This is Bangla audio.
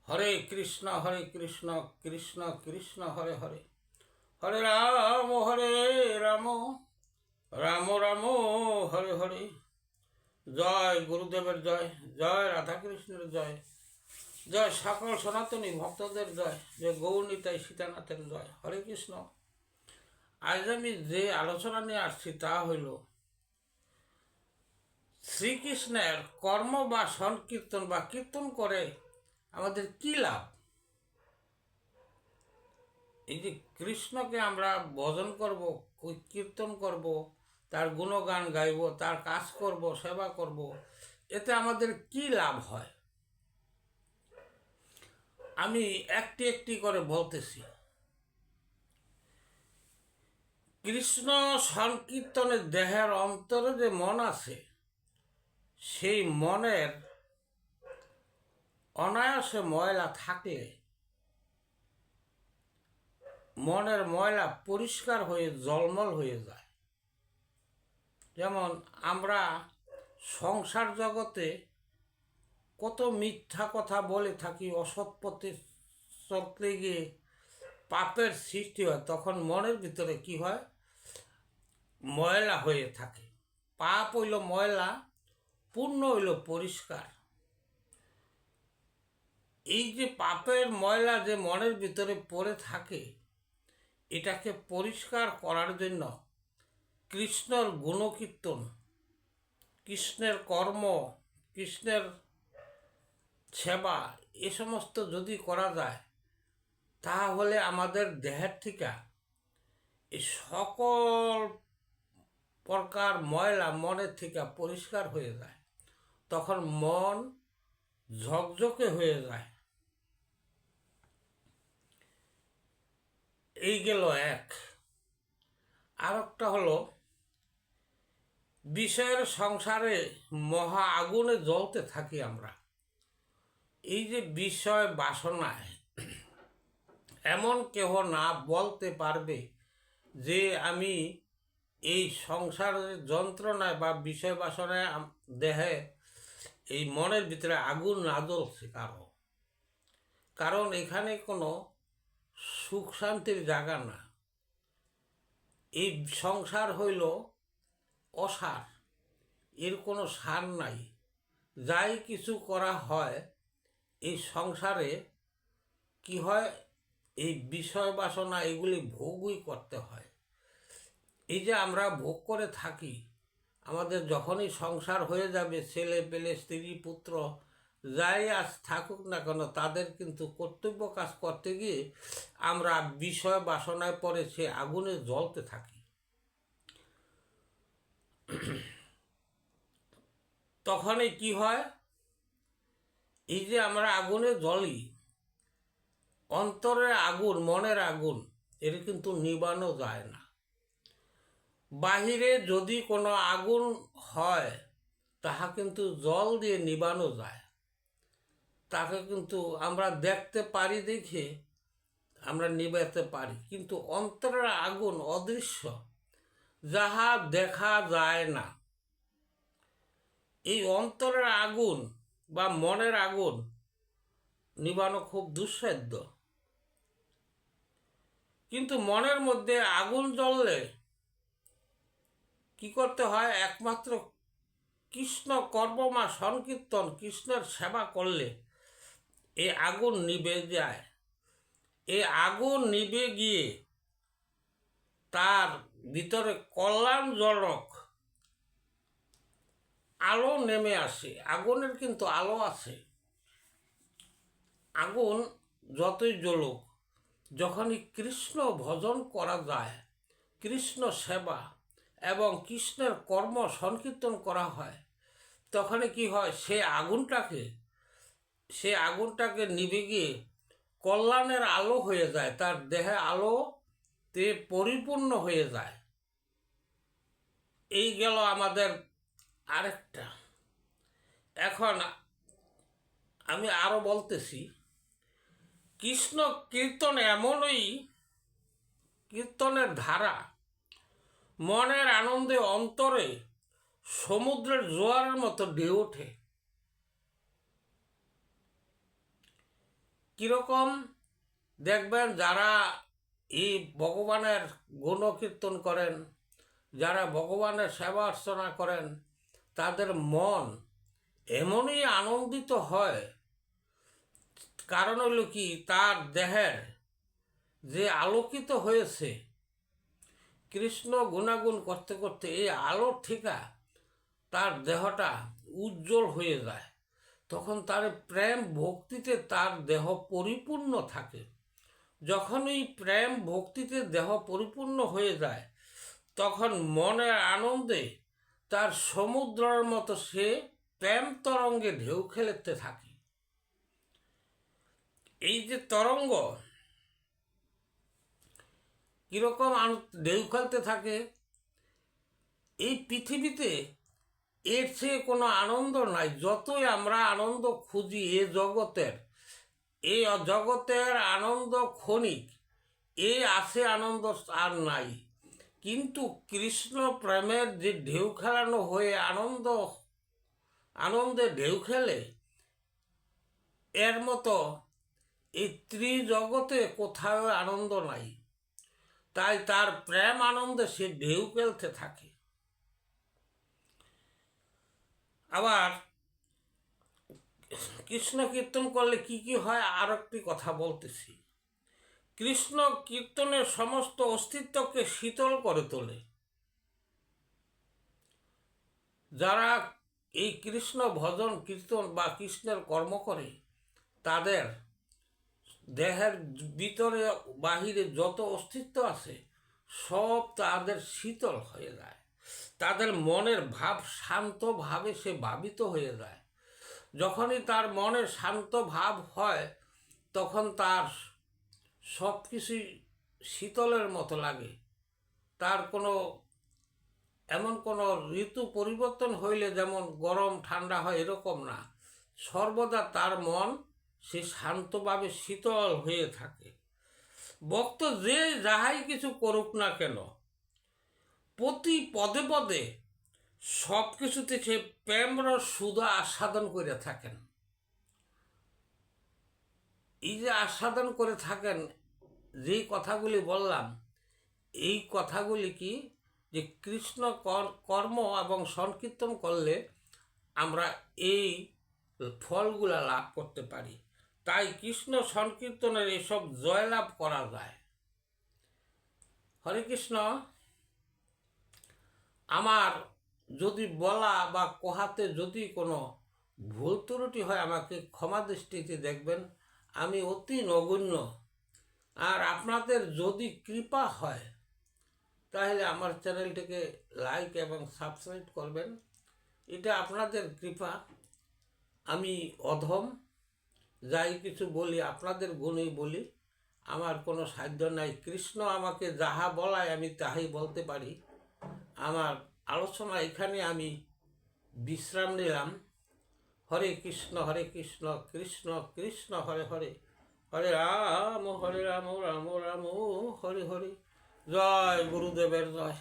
হরে কৃষ্ণ কৃষ্ণ কৃষ্ণ হরে হরে, হরে রাম রাম রাম হরে হরে। জয় গুরুদেবের জয়, জয় রাধাকৃষ্ণের জয়, জয় সকল সনাতনী ভক্তদের জয়, জয় গৌরনীতাই সীতানাথের জয়। হরে কৃষ্ণ। আজ আমি যে আলোচনা নিয়ে আসছি তা হইল শ্রীকৃষ্ণের কর্ম বা সংকীর্তন বা কীর্তন করে আমাদের কি লাভ। এই যে কৃষ্ণকে আমরা ভজন করব, কীর্তন করব, তার গুণগান গাইব, তার কাজ করব, সেবা করব, এতে আমাদের কি লাভ হয় আমি একটি একটি করে বলতেছি। কৃষ্ণ সংকীর্তনের দেহের অন্তরে যে মন আছে, সেই মনের অনায়াসে ময়লা থাকলে মনের ময়লা পরিষ্কার হয়ে জলমল হয়ে যায়। যেমন আমরা সংসার জগতে কত মিথ্যা কথা বলে থাকি, অসৎ পথে চলতে গিয়ে পাপের সৃষ্টি হয়, তখন মনের ভিতরে কি হয়, ময়লা হয়ে থাকে। পাপ হইল ময়লা, পুণ্য হইল পরিষ্কার। এই যে পাপের ময়লা যে মনের ভিতরে পড়ে থাকে, এটাকে পরিষ্কার করার জন্য কৃষ্ণের গুণকীর্তন, কৃষ্ণের কর্ম, কৃষ্ণের সেবা, এ সমস্ত যদি করা যায়, তাহলে আমাদের দেহের থেকে এই সকল প্রকার ময়লা মনের থেকে পরিষ্কার হয়ে যায়। তখন মন ঝকঝকে হয়ে যায়। এই গেল এক। আর একটা হলো, বিষয়ের সংসারে মহা আগুনে জ্বলতে থাকি আমরা। এই যে বিষয় বাসনায়, এমন কেহ না বলতে পারবে যে আমি এই সংসারের যন্ত্রণায় বা বিষয় বাসনায় দেহে এই মনের ভিতরে আগুন না জ্বলছে কারণ এখানে কোনো সুখ শান্তির জায়গা না। এই সংসার হইল অসার, এর কোনো সার নাই। যাই কিছু করা হয় এই সংসারে কি হয়, এই বিষয় বাসনা এগুলি ভোগই করতে হয়। এই যে আমরা ভোগ করে থাকি, আমাদের যখনই সংসার হয়ে যাবে, ছেলে পেলে স্ত্রী পুত্র যাই আজ থাকুক না কেন, তাদের কিন্তু কর্তব্য কাজ করতে গিয়ে আমরা বিষয় বাসনায় পড়ে সে আগুনে জ্বলতে থাকি। তখনই কি হয়, এই যে আমরা আগুনে জ্বলি, অন্তরের আগুন, মনের আগুন, এর কিন্তু নিবানো যায় না। বাহিরে যদি কোনো আগুন হয়, তাহা কিন্তু জল দিয়ে নিবানো যায়। তাকে কিন্তু আমরা দেখতে পারি দেখে আমরা নিবাতে পারি, কিন্তু অন্তরের আগুন অদৃশ্য, যাহা দেখা যায় না। এই অন্তরের আগুন বা মনের আগুন নিবানো খুব দুঃসাধ্য। কিন্তু মনের মধ্যে আগুন জ্বললে কি করতে হয়, একমাত্র কৃষ্ণ কর্মমা সংকীর্তন, কৃষ্ণের সেবা করলে এই আগুন নিভে যায়। এই আগুন নিভে গিয়ে তার ভিতরে কল্যাণজনক আলো নেমে আসে। আগুনের কিন্তু আলো আছে। আগুন যতই জ্বলুক, যখনই কৃষ্ণ ভজন করা যায়, কৃষ্ণ সেবা এবং কৃষ্ণের কর্ম সংকীর্তন করা হয়, তখনই কি হয়, সে আগুনটাকে নিভে গিয়ে কল্যাণের আলো হয়ে যায়, তার দেহে আলোতে পরিপূর্ণ হয়ে যায়। এই গেল আমাদের আরেকটা। এখন আমি আরো বলতেছি, কৃষ্ণ কীর্তন এমনই কীর্তনের ধারা, মনের আনন্দে অন্তরে সমুদ্রের জোয়ারের মতো ঢেউ ওঠে। কীরকম দেখবেন যারা এই ভগবানের গুণকীর্তন করেন, যারা ভগবানের সেবা অর্চনা করেন, তাদের মন এমনই আনন্দিত হয়। কারণ হলো কি, তার দেহের যে আলোকিত হয়েছে কৃষ্ণ গুণাগুণ করতে করতে, এই আলোর ঠিকা তার দেহটা উজ্জ্বল হয়ে যায়। তখন তার প্রেম ভক্তিতে তার দেহ পরিপূর্ণ থাকে। যখন এই প্রেম ভক্তিতে দেহ পরিপূর্ণ হয়ে যায়, তখন মনের আনন্দে তার সমুদ্রের মতো সে প্রেম তরঙ্গে ঢেউ খেলতে থাকে। এই যে তরঙ্গ কীরকম ঢেউ খেলতে থাকে, এই পৃথিবীতে এর চেয়ে কোনো আনন্দ নাই। যতই আমরা আনন্দ খুঁজি এ জগতের, এই জগতের আনন্দ ক্ষণিক, এ আছে আনন্দ আর নাই। কিন্তু কৃষ্ণ প্রেমের যে ঢেউ খেলানো হয়ে আনন্দে ঢেউ খেলে, এর মতো এই ত্রিজগতে কোথাও আনন্দ নাই। তাই তার প্রেম আনন্দে সে ঢেউ খেলতে থাকে। আবার কৃষ্ণ কীর্তন করলে কি কি হয় আর একটি কথা বলতেছি। কৃষ্ণ কীর্তনের সমস্ত অস্তিত্বকে শীতল করে তোলে। যারা এই কৃষ্ণ ভজন কীর্তন বা কৃষ্ণের কর্ম করে, তাদের দেহের ভিতরে বাহিরে যত অস্তিত্ব আছে সব তাদের শীতল হয়ে যায়। তাদের মনের ভাব শান্তভাবে সে ভাবিত হয়ে যায়। যখনই তার মনের শান্ত ভাব হয়, তখন তার সব কিছুই শীতলের মতো লাগে। তার এমন কোনো ঋতু পরিবর্তন হইলে যেমন গরম ঠান্ডা হয় এরকম না, সর্বদা তার মন সে শান্তভাবে শীতল হয়ে থাকে। ভক্ত যে যাহাই কিছু করুক না কেন, প্রতি পদে পদে সব কিছুতে সে প্রেমরস সুধা আস্বাদন করে থাকেন। এই যে আস্বাদন করে থাকেন, যেই কথাগুলি বললাম, এই কথাগুলি কি যে কৃষ্ণ কর্ম এবং সংকীর্তন করলে আমরা এই ফলগুলা লাভ করতে পারি। তাই কৃষ্ণ সংকীর্তনের এসব জয়লাভ করা যায়। হরে কৃষ্ণ। আমার যদি বলা বা কোহাতে যদি কোনো ভুল ত্রুটি হয়, আমাকে ক্ষমা দৃষ্টিতে দেখবেন। আমি অতি নগণ্য। আর আপনাদের যদি কৃপা হয়, তাহলে আমার চ্যানেলটিকে লাইক এবং সাবস্ক্রাইব করবেন। এটা আপনাদের কৃপা। আমি অধম, যাই কিছু বলি আপনাদের গুণেই বলি। আমার কোনো সাধ্য নাই। কৃষ্ণ আমাকে যাহা বলায় আমি তাহাই বলতে পারি। আমার আলোচনা এখানে আমি বিশ্রাম নিলাম। হরে কৃষ্ণ কৃষ্ণ কৃষ্ণ হরে হরে, হরে রাম রাম রাম রাম হরে হরে। জয় গুরুদেবের জয়।